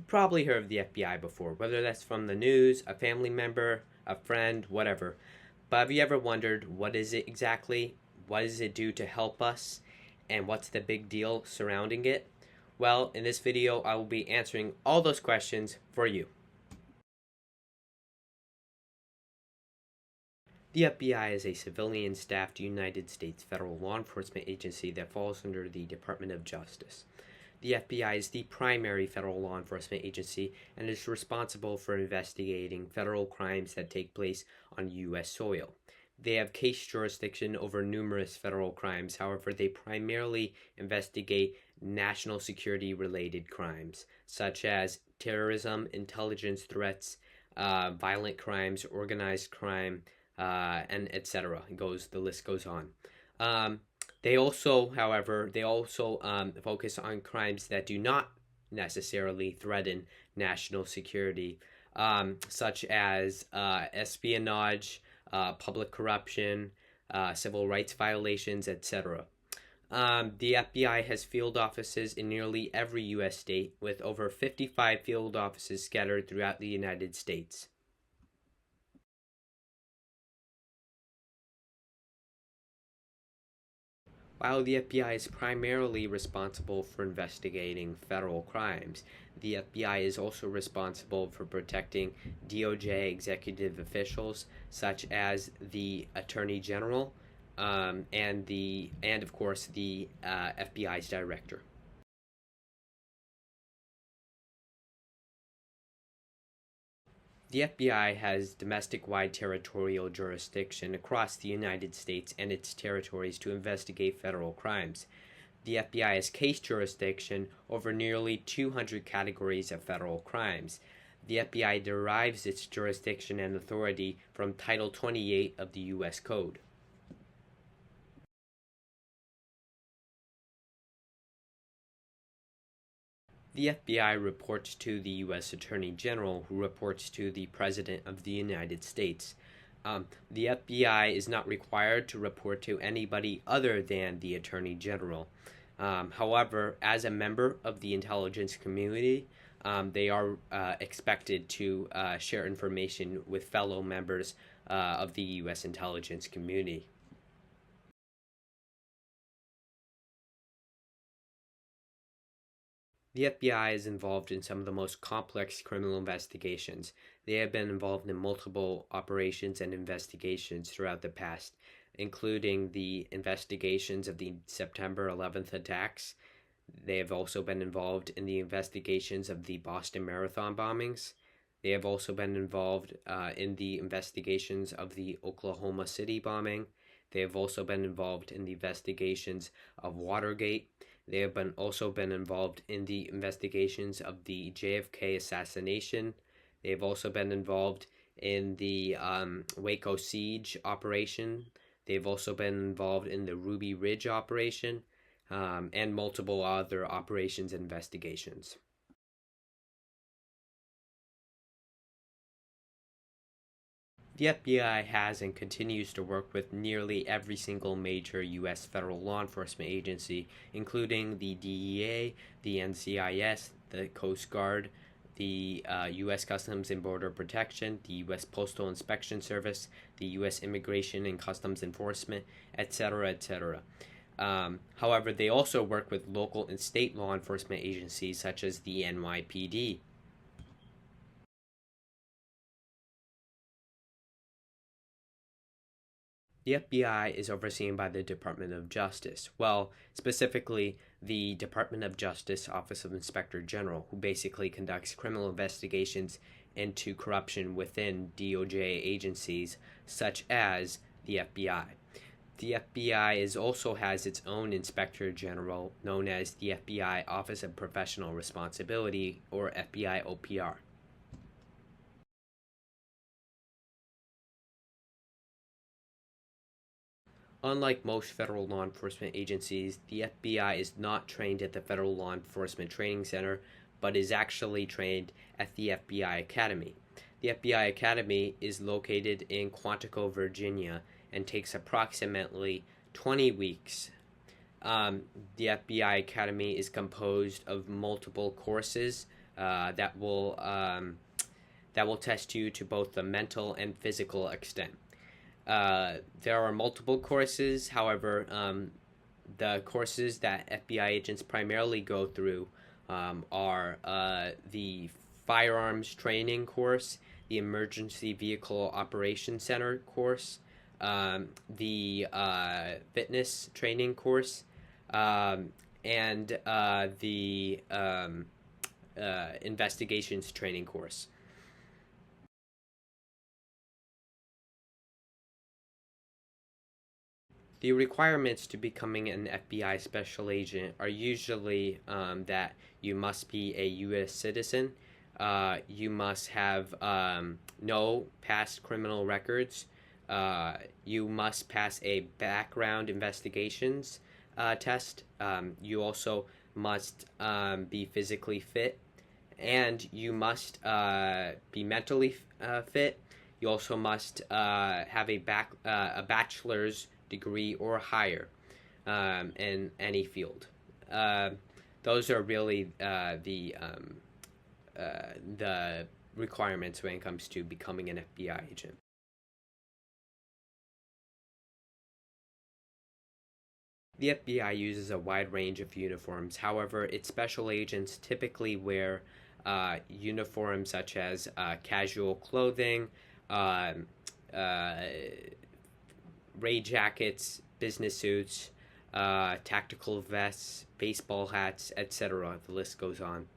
You've probably heard of the FBI before, whether that's from the news, a family member, a friend, whatever. But have you ever wondered, what is it exactly? What does it do to help us? And what's the big deal surrounding it? Well, in this video, I will be answering all those questions for you. The FBI is a civilian-staffed United States federal law enforcement agency that falls under the Department of Justice. The FBI is the primary federal law enforcement agency and is responsible for investigating federal crimes that take place on U.S. soil. They have case jurisdiction over numerous federal crimes. However, they primarily investigate national security related crimes, such as terrorism, intelligence threats, violent crimes, organized crime, and etc. The list goes on. They also focus on crimes that do not necessarily threaten national security, such as espionage, public corruption, civil rights violations, etc. The FBI has field offices in nearly every U.S. state, with over 55 field offices scattered throughout the United States. While the FBI is primarily responsible for investigating federal crimes, the FBI is also responsible for protecting DOJ executive officials, such as the Attorney General, and of course the FBI's director. The FBI has domestic-wide territorial jurisdiction across the United States and its territories to investigate federal crimes. The FBI has case jurisdiction over nearly 200 categories of federal crimes. The FBI derives its jurisdiction and authority from Title 28 of the U.S. Code. The FBI reports to the U.S. Attorney General, who reports to the President of the United States. The FBI is not required to report to anybody other than the Attorney General. However, as a member of the intelligence community, they are expected to share information with fellow members of the U.S. intelligence community. The FBI is involved in some of the most complex criminal investigations. They have been involved in multiple operations and investigations throughout the past, including the investigations of the September 11th attacks. They have also been involved in the investigations of the Boston Marathon bombings. They have also been involved in the investigations of the Oklahoma City bombing. They have also been involved in the investigations of Watergate. They have also been involved in the investigations of the JFK assassination. They have also been involved in the Waco siege operation. They've also been involved in the Ruby Ridge operation, and multiple other operations and investigations. The FBI has and continues to work with nearly every single major U.S. federal law enforcement agency, including the DEA, the NCIS, the Coast Guard, the U.S. Customs and Border Protection, the U.S. Postal Inspection Service, the U.S. Immigration and Customs Enforcement, etc., etc. However, they also work with local and state law enforcement agencies such as the NYPD. The FBI is overseen by the Department of Justice. Well, specifically, the Department of Justice Office of Inspector General, who basically conducts criminal investigations into corruption within DOJ agencies such as the FBI. The FBI also has its own Inspector General, known as the FBI Office of Professional Responsibility, or FBI OPR. Unlike most federal law enforcement agencies, the FBI is not trained at the Federal Law Enforcement Training Center, but is actually trained at the FBI Academy. The FBI Academy is located in Quantico, Virginia, and takes approximately 20 weeks. The FBI Academy is composed of multiple courses, that will test you to both the mental and physical extent. There are multiple courses. However, the courses that FBI agents primarily go through are the firearms training course, the emergency vehicle operations center course, the fitness training course, and the investigations training course. The requirements to becoming an FBI special agent are usually that you must be a U.S. citizen, you must have no past criminal records, you must pass a background investigations test, you also must be physically fit, and you must be mentally fit. You also must have a bachelor's degree or higher in any field. Uh, those are really the requirements when it comes to becoming an FBI agent. The FBI uses a wide range of uniforms. However, its special agents typically wear uniforms such as casual clothing, uh, uh, raid jackets, business suits, tactical vests, baseball hats, etc. The list goes on.